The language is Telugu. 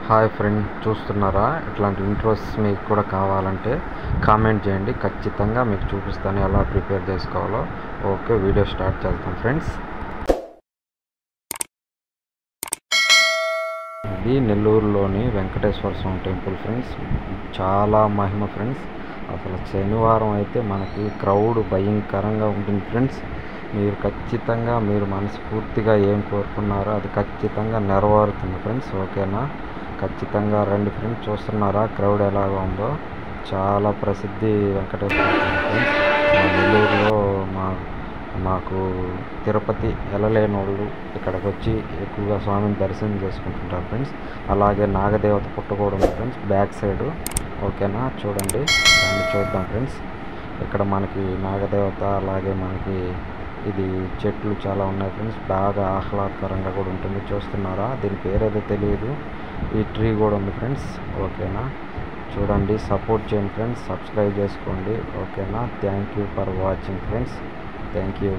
హాయ్ ఫ్రెండ్, చూస్తున్నారా? ఇట్లాంటి ఇంట్రోస్ మీకు కూడా కావాలంటే కామెంట్ చేయండి, ఖచ్చితంగా మీకు చూపిస్తాను ఎలా ప్రిపేర్ చేసుకోవాలో. ఓకే, వీడియో స్టార్ట్ చేద్దాం ఫ్రెండ్స్. ఇది నెల్లూరులోని వెంకటేశ్వర స్వామి టెంపుల్ ఫ్రెండ్స్. చాలా మహిమ ఫ్రెండ్స్. అసలు శనివారం అయితే మనకి క్రౌడ్ భయంకరంగా ఉంటుంది ఫ్రెండ్స్. మీరు ఖచ్చితంగా మీరు మనస్ఫూర్తిగా ఏం కోరుకున్నారో అది ఖచ్చితంగా నెరవేరుతుంది ఫ్రెండ్స్. ఓకేనా? ఖచ్చితంగా రండి ఫ్రెండ్స్. చూస్తున్నారా క్రౌడ్ ఎలాగ ఉందో? చాలా ప్రసిద్ధి వెంకటేశ్వర స్వామి ఫ్రెండ్స్. మా నెల్లూరులో మాకు తిరుపతి వెళ్ళలేని వాళ్ళు ఇక్కడికి వచ్చి ఎక్కువగా స్వామిని దర్శనం చేసుకుంటుంటారు ఫ్రెండ్స్. అలాగే నాగదేవత పుట్ట కూడా ఉంది ఫ్రెండ్స్ బ్యాక్ సైడు. ఓకేనా? చూడండి, దాన్ని చూద్దాం ఫ్రెండ్స్. ఇక్కడ మనకి నాగదేవత, అలాగే మనకి ఇది చెట్లు చాలా ఉన్నాయి ఫ్రెండ్స్. బాగా ఆహ్లాదకరంగా కూడా ఉంటుంది. చూస్తున్నారా? దీని పేరేదో తెలియదు. ఈ ట్రీ కూడా ఉంది ఫ్రెండ్స్. ఓకేనా? చూడండి, సపోర్ట్ చేయండి ఫ్రెండ్స్, సబ్స్క్రైబ్ చేసుకోండి. ఓకేనా? Thank you for watching friends. Thank you.